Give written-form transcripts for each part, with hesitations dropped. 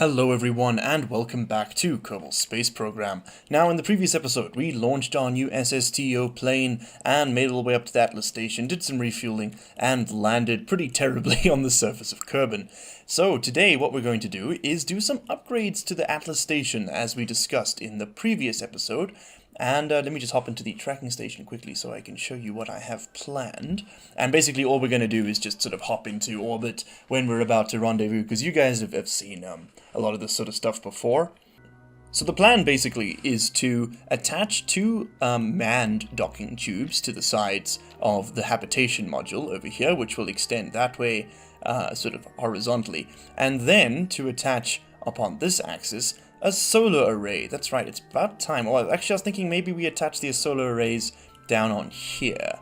Hello everyone and welcome back to Kerbal Space Program. Now in the previous episode we launched our new SSTO plane and made our way up to the Atlas station, did some refueling and landed pretty terribly on the surface of Kerbin. So today what we're going to do is do some upgrades to the Atlas station as we discussed in the previous episode. And let me just hop into the tracking station quickly so I can show you what I have planned. And basically all we're going to do is just sort of hop into orbit when we're about to rendezvous, because you guys have seen a lot of this sort of stuff before. So the plan basically is to attach two manned docking tubes to the sides of the habitation module over here, which will extend that way sort of horizontally. And then to attach upon this axis a solar array. That's right, it's about time. Oh, actually I was thinking maybe we attach the solar arrays down on here.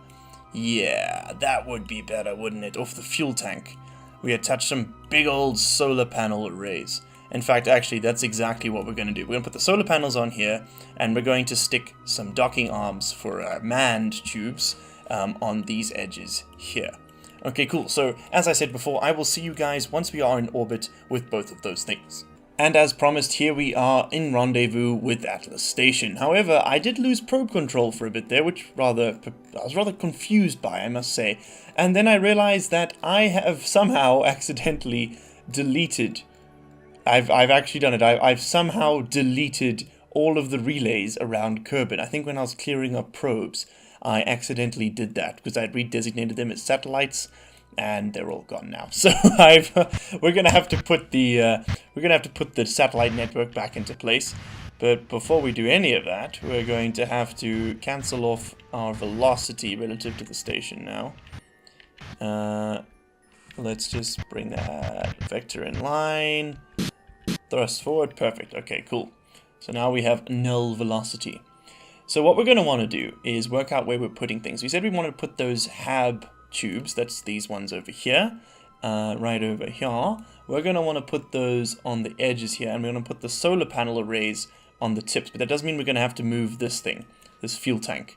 Yeah, that would be better, wouldn't it? Off the fuel tank. We attach some big old solar panel arrays. In fact, actually, that's exactly what we're going to do. We're going to put the solar panels on here, and we're going to stick some docking arms for manned tubes on these edges here. Okay, cool. So, as I said before, I will see you guys once we are in orbit with both of those things. And as promised, here we are in rendezvous with Atlas Station. However, I did lose probe control for a bit there, which I was rather confused by, I must say. And then I realized that I have somehow accidentally deleted... I've actually done it. I've somehow deleted all of the relays around Kerbin. I think when I was clearing up probes, I accidentally did that because I'd redesignated them as satellites. And they're all gone now. So we're gonna have to put the satellite network back into place. But before we do any of that, we're going to have to cancel off our velocity relative to the station now. Let's just bring that vector in line. Thrust forward. Perfect. Okay, cool. So now we have null velocity. So what we're going to want to do is work out where we're putting things. We said we wanted to put those HAB tubes, that's these ones over here, right over here. We're going to want to put those on the edges here, and we're going to put the solar panel arrays on the tips, but that does mean we're going to have to move this thing, this fuel tank.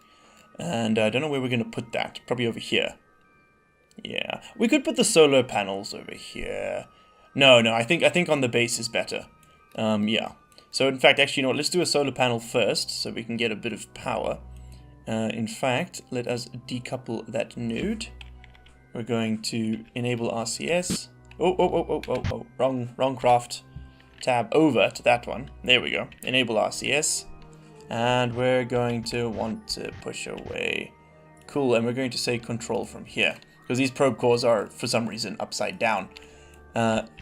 And I don't know where we're going to put that, probably over here. Yeah, we could put the solar panels over here. No, I think on the base is better. Yeah. So in fact, actually, you know what, let's do a solar panel first, so we can get a bit of power. In fact, let us decouple that node. We're going to enable RCS. Oh, wrong craft. Tab over to that one. There we go. Enable RCS. And we're going to want to push away. Cool, and we're going to say control from here, because these probe cores are, for some reason, upside down.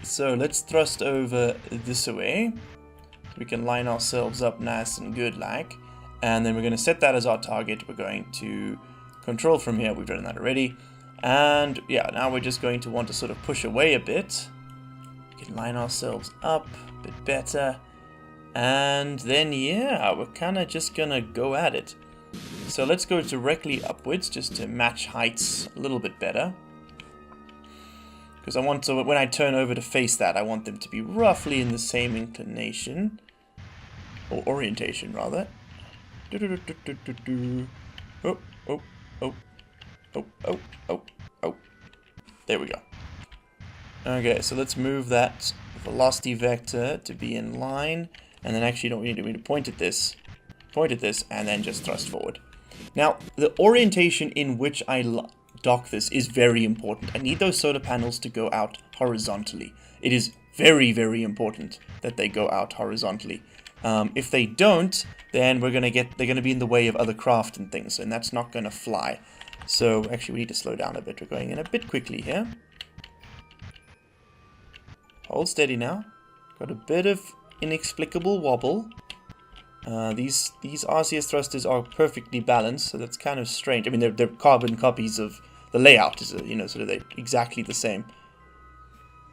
So let's thrust over this way. We can line ourselves up nice and good like. And then we're going to set that as our target. We're going to control from here. We've done that already. And yeah, now we're just going to want to sort of push away a bit. We can line ourselves up a bit better. And then, yeah, we're kind of just going to go at it. So let's go directly upwards just to match heights a little bit better. Because I want to, when I turn over to face that, I want them to be roughly in the same inclination. Or orientation, rather. Oh. There we go. Okay, so let's move that velocity vector to be in line. And then actually, we need to point at this, and then just thrust forward. Now, the orientation in which I dock this is very important. I need those solar panels to go out horizontally. It is very, very important that they go out horizontally. If they don't, then they're gonna be in the way of other craft and things, and that's not gonna fly. So actually we need to slow down a bit. We're going in a bit quickly here. Hold steady now. Got a bit of inexplicable wobble. These RCS thrusters are perfectly balanced, so that's kind of strange. I mean, they're carbon copies of the layout, is sort of exactly the same.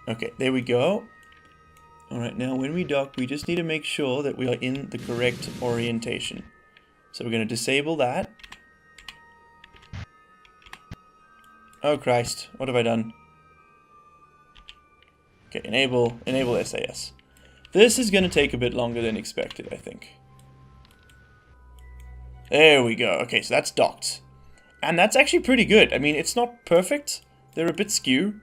Okay, there we go. Alright, now when we dock, we just need to make sure that we are in the correct orientation. So we're going to disable that. Oh Christ, what have I done? Okay, enable SAS. This is going to take a bit longer than expected, I think. There we go. Okay, so that's docked. And that's actually pretty good. I mean, it's not perfect. They're a bit skew.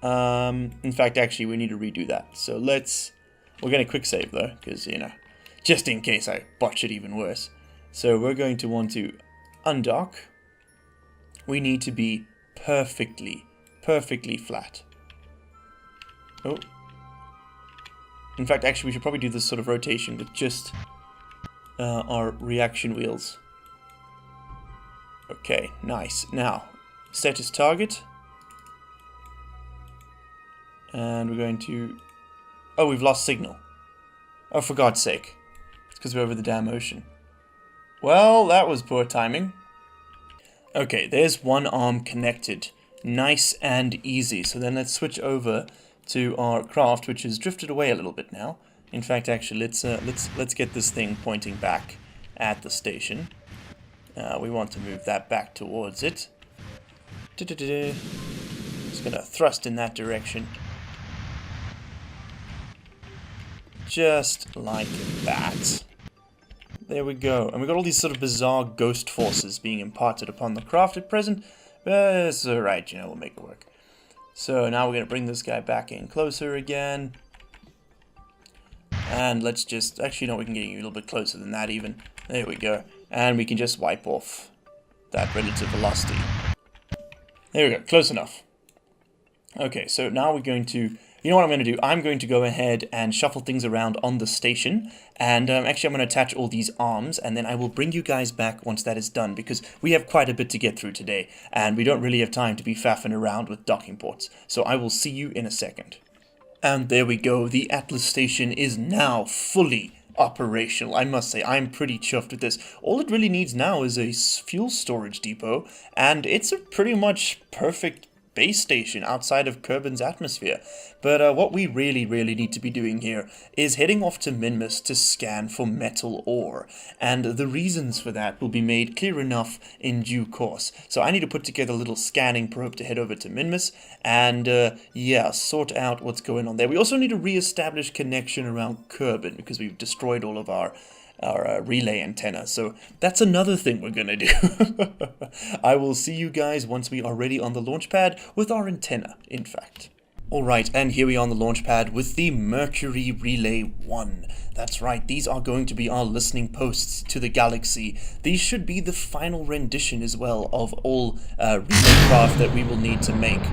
In fact, actually, we need to redo that. So let's We're going to quick save though, because, you know, just in case I botch it even worse. So we're going to want to undock. We need to be perfectly flat. Oh. In fact, actually, we should probably do this sort of rotation with just our reaction wheels. Okay, nice. Now, set as target. And we're going to... Oh, we've lost signal. Oh, for God's sake. It's because we're over the damn ocean. Well, that was poor timing. Okay, there's one arm connected. Nice and easy. So then let's switch over to our craft, which has drifted away a little bit now. In fact, actually, let's get this thing pointing back at the station. We want to move that back towards it. Just gonna thrust in that direction. Just like that. There we go. And we've got all these sort of bizarre ghost forces being imparted upon the craft at present. But it's alright, you know, we'll make it work. So now we're going to bring this guy back in closer again. And let's just... Actually, no, we can get you a little bit closer than that even. There we go. And we can just wipe off that relative velocity. There we go. Close enough. Okay, so now we're going to... You know what I'm going to do? I'm going to go ahead and shuffle things around on the station. And actually, I'm going to attach all these arms. And then I will bring you guys back once that is done. Because we have quite a bit to get through today. And we don't really have time to be faffing around with docking ports. So I will see you in a second. And there we go. The Atlas station is now fully operational. I must say, I'm pretty chuffed with this. All it really needs now is a fuel storage depot. And it's a pretty much perfect base station outside of Kerbin's atmosphere. But what we really need to be doing here is heading off to Minmus to scan for metal ore. And the reasons for that will be made clear enough in due course. So I need to put together a little scanning probe to head over to Minmus and, yeah, sort out what's going on there. We also need to re-establish connection around Kerbin because we've destroyed all of our relay antenna. So that's another thing we're gonna do. I will see you guys once we are ready on the launch pad with our antenna, in fact. Alright, and here we are on the launch pad with the Mercury Relay 1. That's right, these are going to be our listening posts to the galaxy. These should be the final rendition as well of all relay craft that we will need to make.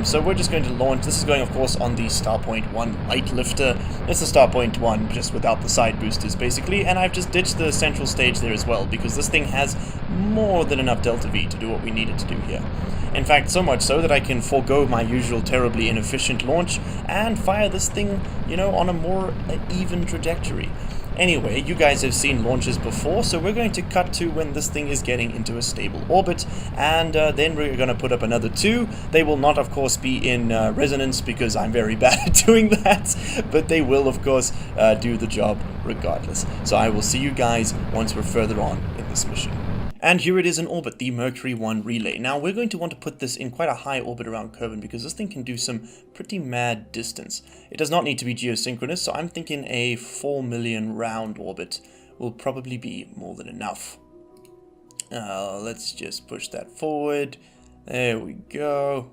So we're just going to launch. This is going, of course, on the Starpoint 1 light lifter. It's the Starpoint 1, just without the side boosters, basically. And I've just ditched the central stage there as well, because this thing has more than enough Delta V to do what we need it to do here. In fact, so much so that I can forego my usual terribly inefficient launch and fire this thing, you know, on a more even trajectory. Anyway, you guys have seen launches before, so we're going to cut to when this thing is getting into a stable orbit, and then we're going to put up another 2. They will not, of course, be in resonance because I'm very bad at doing that, but they will, of course, do the job regardless. So I will see you guys once we're further on in this mission. And here it is in orbit, the Mercury 1 relay. Now, we're going to want to put this in quite a high orbit around Kerbin because this thing can do some pretty mad distance. It does not need to be geosynchronous, so I'm thinking a 4 million round orbit will probably be more than enough. Let's just push that forward. There we go.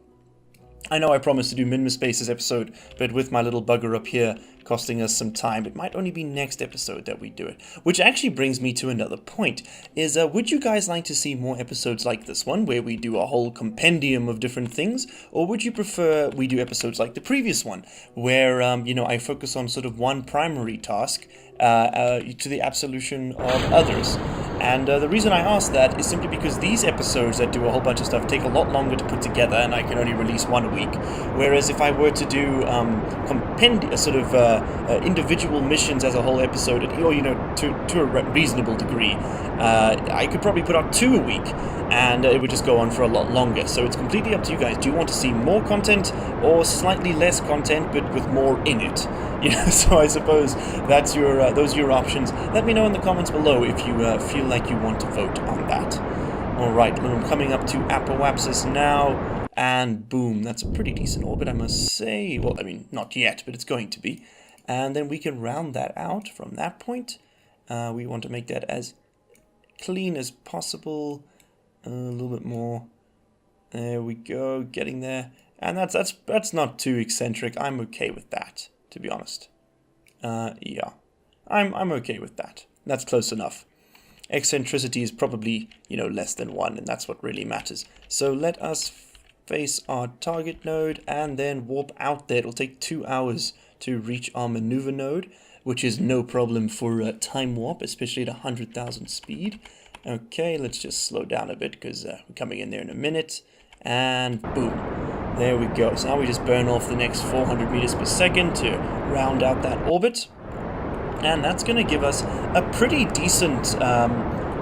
I know I promised to do Minmus Space this episode, but with my little bugger up here costing us some time, it might only be next episode that we do it. Which actually brings me to another point, is would you guys like to see more episodes like this one, where we do a whole compendium of different things, or would you prefer we do episodes like the previous one, where, you know, I focus on sort of one primary task to the absolution of others? And the reason I ask that is simply because these episodes that do a whole bunch of stuff take a lot longer to put together, and I can only release one a week. Whereas if I were to do sort of individual missions as a whole episode, or, you know, to a reasonable degree, I could probably put out 2 a week, and it would just go on for a lot longer. So it's completely up to you guys. Do you want to see more content or slightly less content but with more in it? You know, so I suppose that's your those are your options. Let me know in the comments below if you feel like you want to vote on that. Alright, I'm coming up to Apoapsis now, and boom, that's a pretty decent orbit, I must say. Well, I mean, not yet, but it's going to be. And then we can round that out from that point. We want to make that as clean as possible. A little bit more. There we go, getting there. And that's not too eccentric. I'm okay with that, to be honest. Yeah, I'm okay with that. That's close enough. Eccentricity is probably, you know, less than 1, and that's what really matters. So let us face our target node and then warp out there. It'll take 2 hours to reach our maneuver node, which is no problem for time warp, especially at 100,000 speed. Okay, let's just slow down a bit because we're coming in there in a minute. And boom, there we go. So now we just burn off the next 400 meters per second to round out that orbit. And that's going to give us a pretty decent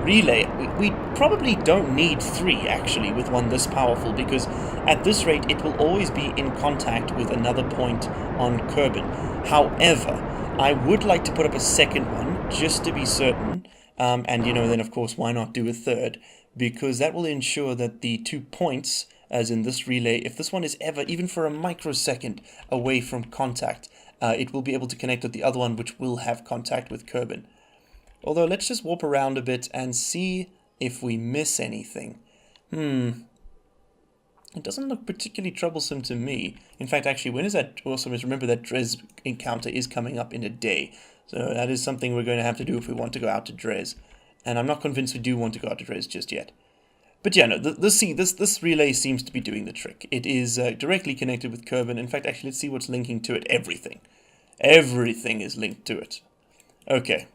relay. We probably don't need 3 actually with one this powerful, because at this rate it will always be in contact with another point on Kerbin. However, I would like to put up a second one just to be certain, and you know, then of course why not do a third, because that will ensure that the 2 points, as in this relay, if this one is ever even for a microsecond away from contact, it will be able to connect with the other one, which will have contact with Kerbin. Although, let's just warp around a bit and see if we miss anything. It doesn't look particularly troublesome to me. In fact, actually, when is that awesome? Remember that Dres encounter is coming up in a day. So that is something we're going to have to do if we want to go out to Dres. And I'm not convinced we do want to go out to Dres just yet. But yeah, no, this relay seems to be doing the trick. It is directly connected with Kerbin. In fact, actually, let's see what's linking to it. Everything. Everything is linked to it. Okay.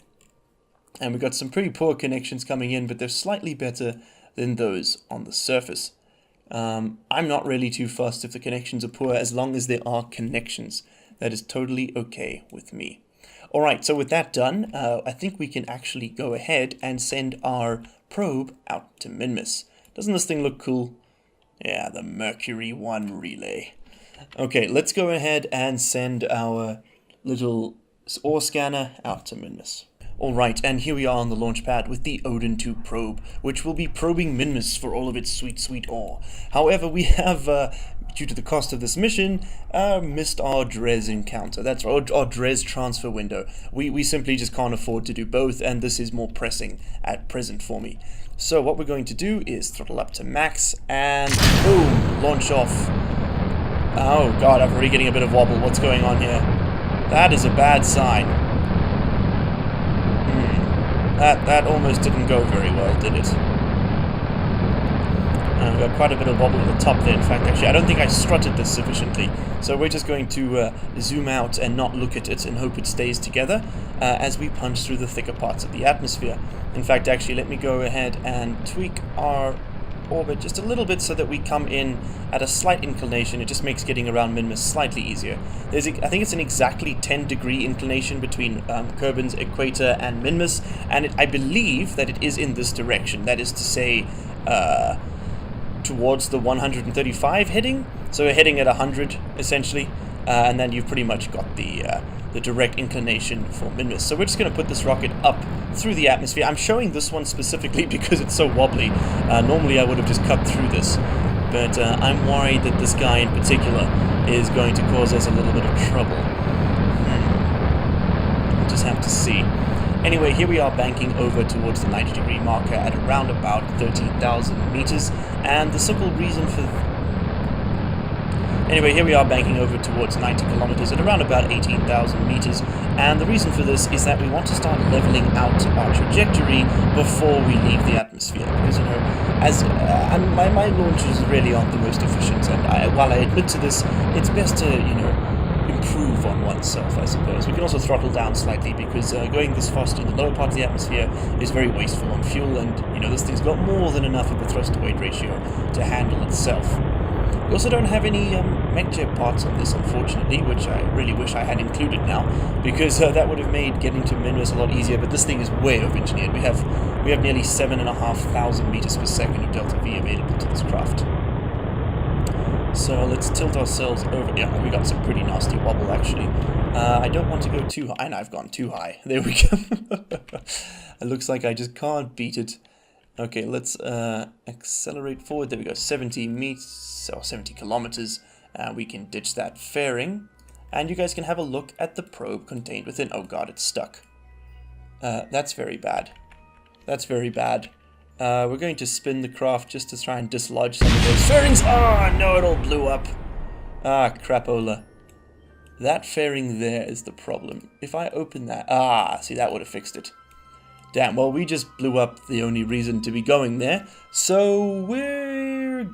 And we've got some pretty poor connections coming in, but they're slightly better than those on the surface. I'm not really too fussed if the connections are poor, as long as there are connections. That is totally okay with me. Alright, so with that done, I think we can actually go ahead and send our probe out to Minmus. Doesn't this thing look cool? Yeah, the Mercury 1 relay. Okay, let's go ahead and send our little ore scanner out to Minmus. Alright, and here we are on the launch pad with the Odin 2 probe, which will be probing Minmus for all of its sweet, sweet ore. However, we have, due to the cost of this mission, missed our Dres encounter. That's our Dres transfer window. We simply just can't afford to do both, and this is more pressing at present for me. So what we're going to do is throttle up to max, and boom, launch off. Oh god, I'm already getting a bit of wobble. What's going on here? That is a bad sign. That almost didn't go very well, did it? We've got quite a bit of wobble at the top there, in fact, actually. I don't think I strutted this sufficiently. So we're just going to zoom out and not look at it and hope it stays together as we punch through the thicker parts of the atmosphere. In fact, actually, let me go ahead and tweak our orbit just a little bit so that we come in at a slight inclination. It just makes getting around Minmus slightly easier. I think it's an exactly 10-degree inclination between Kerbin's equator and Minmus, and I believe that it is in this direction. That is to say, towards the 135 heading. So we're heading at 100 essentially, and then you've pretty much got the direct inclination for Minmus. So we're just going to put this rocket up through the atmosphere. I'm showing this one specifically because it's so wobbly. Normally I would have just cut through this, but I'm worried that this guy in particular is going to cause us a little bit of trouble. We'll just have to see. Anyway, here we are banking over towards the 90-degree marker at around about 13,000 meters, and the simple reason for... Anyway, here we are banking over towards 90 kilometers at around about 18,000 meters, and the reason for this is that we want to start leveling out our trajectory before we leave the atmosphere, because, you know, as my launches really aren't the most efficient, and while I admit to this, it's best to, you know, improve on oneself, I suppose. We can also throttle down slightly, because going this fast in the lower part of the atmosphere is very wasteful on fuel, and, you know, this thing's got more than enough of a thrust-to-weight ratio to handle itself. We also don't have any mech-jet parts on this, unfortunately, which I really wish I had included now, because that would have made getting to Minmus a lot easier, but this thing is way over-engineered. We have nearly 7,500 meters per second of delta V available to this craft. So let's tilt ourselves over. Yeah, we got some pretty nasty wobble, actually. I don't want to go too high. And I've gone too high. There we go. It looks like I just can't beat it. Okay, let's accelerate forward. There we go, 70 meters, or 70 kilometers. We can ditch that fairing. And you guys can have a look at the probe contained within. Oh god, it's stuck. That's very bad. That's very bad. We're going to spin the craft just to try and dislodge some of those fairings. Ah, no, it all blew up. Ah, crapola. That fairing there is the problem. If I open that... see, that would have fixed it. Damn, well, we just blew up the only reason to be going there. So, I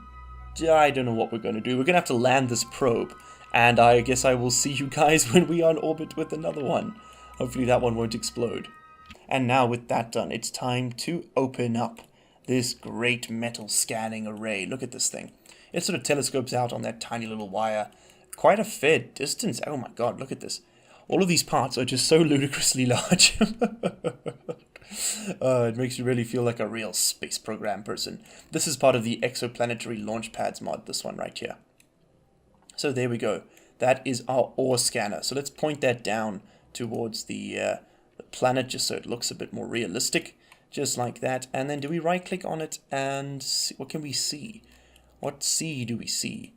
don't know what we're going to do. We're going to have to land this probe. And I guess I will see you guys when we are on orbit with another one. Hopefully that one won't explode. And now with that done, it's time to open up this great metal scanning array. Look at this thing. It sort of telescopes out on that tiny little wire. Quite a fair distance. Oh my god, look at this. All of these parts are just so ludicrously large. It makes you really feel like a real space program person. This is part of the exoplanetary launch pads mod, this one right here. So there we go. That is our ore scanner. So let's point that down towards the planet just so it looks a bit more realistic. Just like that. And then do we right click on it and see, what can we see? What sea do we see?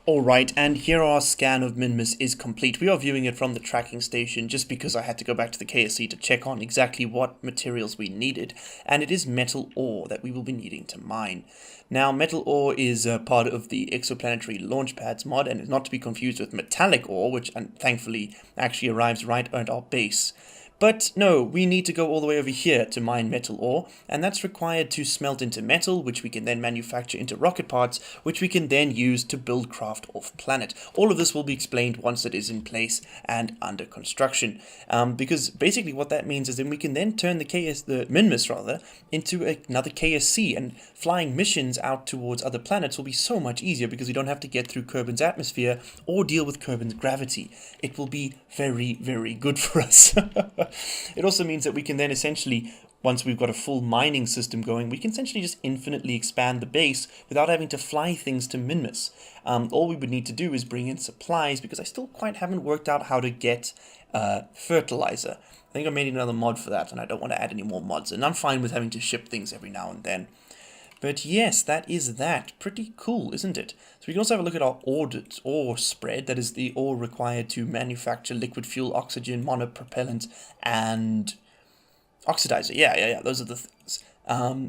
Alright, and here our scan of Minmus is complete. We are viewing it from the tracking station just because I had to go back to the KSP to check on exactly what materials we needed. And it is metal ore that we will be needing to mine. Now, metal ore is part of the exoplanetary launch pads mod and is not to be confused with metallic ore, which thankfully actually arrives right at our base. But no, we need to go all the way over here to mine metal ore, and that's required to smelt into metal, which we can then manufacture into rocket parts, which we can then use to build craft off-planet. All of this will be explained once it is in place and under construction, because basically what that means is then we can then turn the Minmus into another KSP, and flying missions out towards other planets will be so much easier because we don't have to get through Kerbin's atmosphere or deal with Kerbin's gravity. It will be very, very good for us. It also means that we can then essentially, once we've got a full mining system going, we can essentially just infinitely expand the base without having to fly things to Minmus. All we would need to do is bring in supplies, because I still quite haven't worked out how to get fertilizer. I think I made another mod for that, and I don't want to add any more mods, and I'm fine with having to ship things every now and then. But yes, that is that. Pretty cool, isn't it? So we can also have a look at our ore spread. That is the ore required to manufacture liquid fuel, oxygen, monopropellant, and oxidizer. Yeah. Those are the things.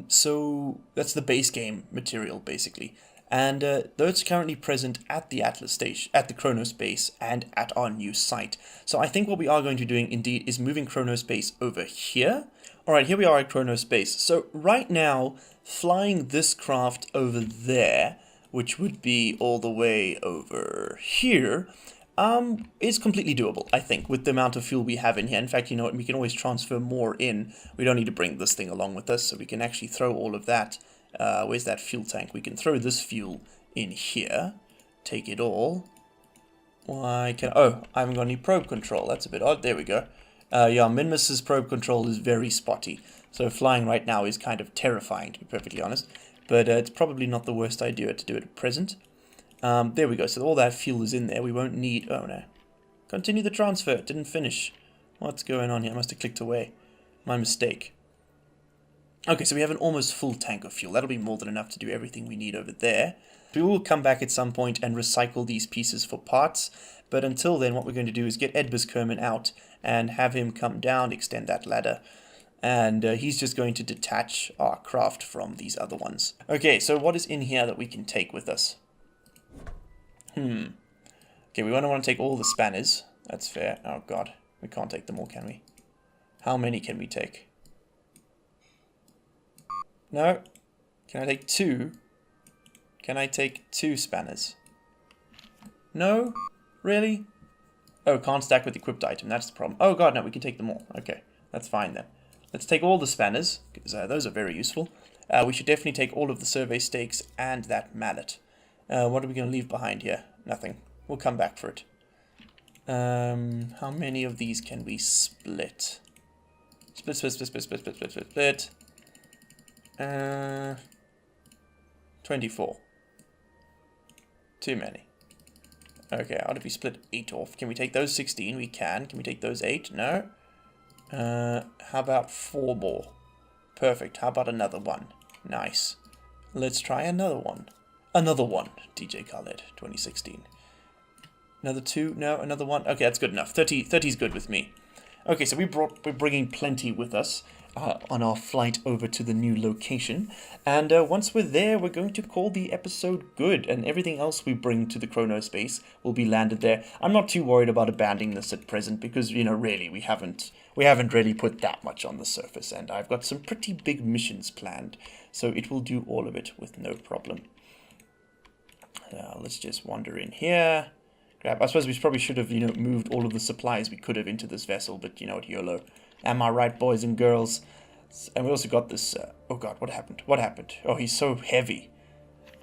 So that's the base game material, basically. And those are currently present at the Atlas station, at the Chronos base, and at our new site. So I think what we are going to be doing, indeed, is moving Chronos base over here. Alright, here we are at Chronos base. So right now, flying this craft over there, which would be all the way over here, is completely doable, I think, with the amount of fuel we have in here. In fact, you know what, we can always transfer more in. We don't need to bring this thing along with us, so we can actually throw all of that. Where's that fuel tank? We can throw this fuel in here, take it all. I haven't got any probe control. That's a bit odd. There we go. Yeah, Minmus's probe control is very spotty, so flying right now is kind of terrifying, to be perfectly honest. But it's probably not the worst idea to do it at present. There we go. So all that fuel is in there. We won't need... Oh, no. Continue the transfer. It didn't finish. What's going on here? I must have clicked away. My mistake. Okay, so we have an almost full tank of fuel. That'll be more than enough to do everything we need over there. We will come back at some point and recycle these pieces for parts. But until then, what we're going to do is get Edbus Kerman out and have him come down, extend that ladder. And he's just going to detach our craft from these other ones. Okay, so what is in here that we can take with us? Okay, we want to take all the spanners. That's fair. Oh god, we can't take them all, can we? How many can we take? No. Can I take 2? Can I take 2 spanners? No? Really? Oh, can't stack with equipped item. That's the problem. Oh god, no, we can take them all. Okay, that's fine then. Let's take all the spanners, because those are very useful. We should definitely take all of the survey stakes and that mallet. What are we going to leave behind here? Nothing. We'll come back for it. How many of these can we split? Split. 24. Too many. Okay, how did we split 8 off? Can we take those 16? We can. Can we take those 8? No. How about 4 more? Perfect. How about another one? Nice. Let's try another one. Another one. DJ Khaled, 2016. Another 2? No, another one. Okay, that's good enough. 30 is good with me. Okay, so we're bringing plenty with us. on our flight over to the new location. And once we're there, we're going to call the episode good, and everything else we bring to the Chronos base will be landed there. I'm not too worried about abandoning this at present because, you know, really, we haven't really put that much on the surface, and I've got some pretty big missions planned, so it will do all of it with no problem. Let's just wander in here. Grab. I suppose we probably should have, you know, moved all of the supplies we could have into this vessel, but you know what, YOLO. Am I right, boys and girls? And we also got this... oh god, what happened? What happened? Oh, he's so heavy.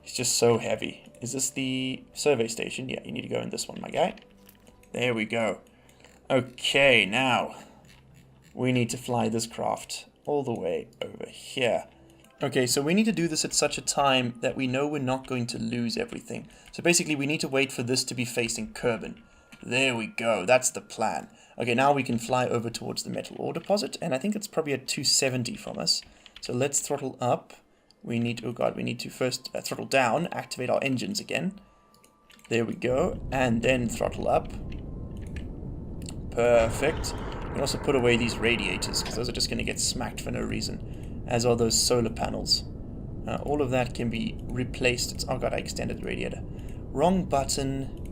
He's just so heavy. Is this the survey station? Yeah, you need to go in this one, my guy. There we go. Okay, now we need to fly this craft all the way over here. Okay, so we need to do this at such a time that we know we're not going to lose everything. So basically, we need to wait for this to be facing Kerbal. There we go. That's the plan. Okay, now we can fly over towards the metal ore deposit, and I think it's probably at 270 from us. So let's throttle up. We need, oh god, we need to first throttle down, activate our engines again. There we go, and then throttle up. Perfect. We can also put away these radiators, because those are just going to get smacked for no reason, as are those solar panels. All of that can be replaced. It's, oh god, I extended the radiator. Wrong button.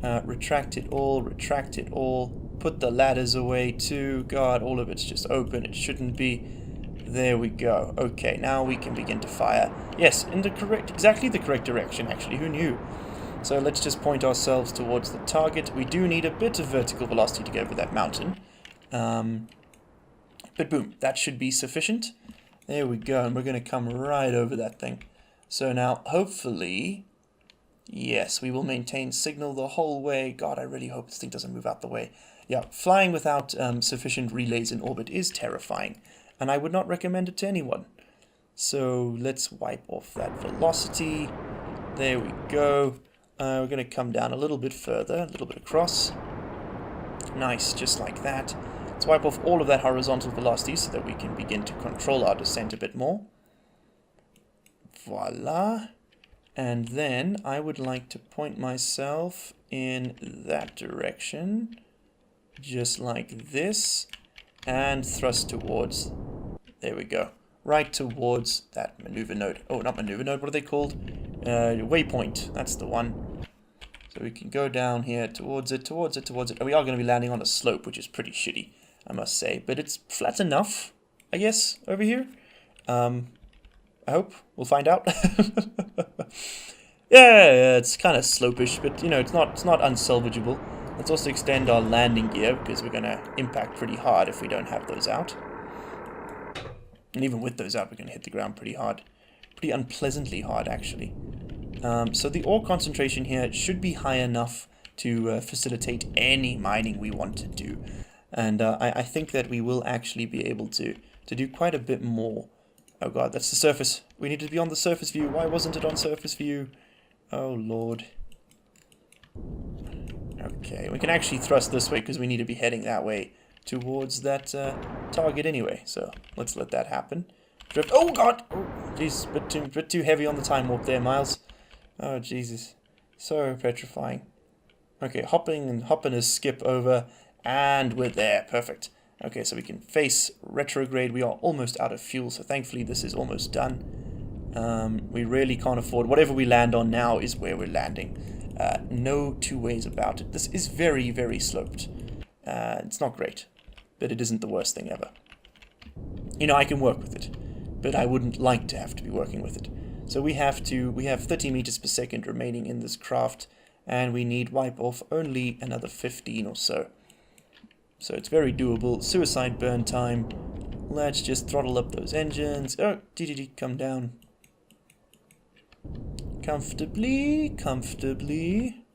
Retract it all, put the ladders away too. God, all of it's just open, it shouldn't be. There we go. Okay, now we can begin to fire. Yes, in the exactly the correct direction, actually, who knew? So let's just point ourselves towards the target. We do need a bit of vertical velocity to go over that mountain. But boom, that should be sufficient. There we go, and we're going to come right over that thing. So now, hopefully... yes, we will maintain signal the whole way. God, I really hope this thing doesn't move out the way. Yeah, flying without sufficient relays in orbit is terrifying, and I would not recommend it to anyone. So let's wipe off that velocity. There we go. We're going to come down a little bit further, a little bit across. Nice, just like that. Let's wipe off all of that horizontal velocity so that we can begin to control our descent a bit more. Voila. And then I would like to point myself in that direction, just like this, and thrust towards, there we go, right towards that maneuver node. Oh, not maneuver node, what are they called? Waypoint, that's the one. So we can go down here towards it, towards it, towards it. Oh, we are going to be landing on a slope, which is pretty shitty, I must say, but it's flat enough, I guess, over here. I hope. We'll find out. Yeah, it's kind of slopish, but, you know, it's not unsalvageable. Let's also extend our landing gear, because we're going to impact pretty hard if we don't have those out. And even with those out, we're going to hit the ground pretty hard. Pretty unpleasantly hard, actually. So the ore concentration here should be high enough to facilitate any mining we want to do. And I think that we will actually be able to do quite a bit more. Oh god, that's the surface. We need to be on the surface view. Why wasn't it on surface view? Oh lord. Okay, we can actually thrust this way because we need to be heading that way towards that target anyway. So let's let that happen. Drift. Oh god! Oh, jeez, bit too heavy on the time warp there, Miles. Oh Jesus, so petrifying. Okay, hopping a skip over, and we're there. Perfect. Okay, so we can face retrograde. We are almost out of fuel, so thankfully this is almost done. We really can't afford... whatever we land on now is where we're landing. No two ways about it. This is very, very sloped. It's not great, but it isn't the worst thing ever. You know, I can work with it, but I wouldn't like to have to be working with it. So we have 30 meters per second remaining in this craft, and we need wipe off only another 15 or so. So it's very doable. Suicide burn time. Let's just throttle up those engines. Oh, come down. Comfortably, comfortably.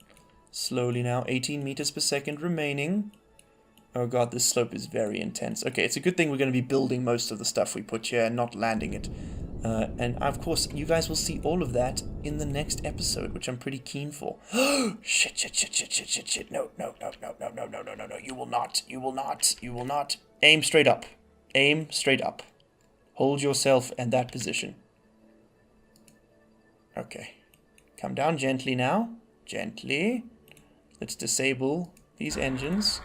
Slowly now. 18 meters per second remaining. Oh god, this slope is very intense. Okay, it's a good thing we're going to be building most of the stuff we put here and not landing it. And of course, you guys will see all of that in the next episode, which I'm pretty keen for. Shit. No. You will not. Aim straight up. Aim straight up. Hold yourself in that position. Okay. Come down gently now. Gently. Let's disable these engines.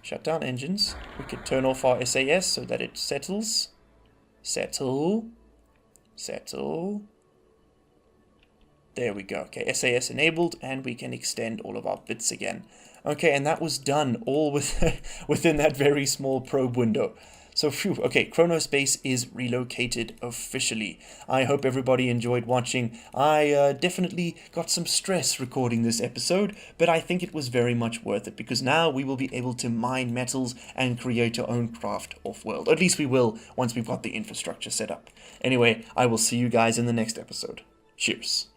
Shut down engines. We could turn off our SAS so that it settles. Settle. Settle. There we go. Okay, SAS enabled, and we can extend all of our bits again. Okay, and that was done all within that very small probe window. So, phew, okay, Chronos Base is relocated officially. I hope everybody enjoyed watching. I definitely got some stress recording this episode, but I think it was very much worth it, because now we will be able to mine metals and create our own craft off-world. At least we will, once we've got the infrastructure set up. Anyway, I will see you guys in the next episode. Cheers.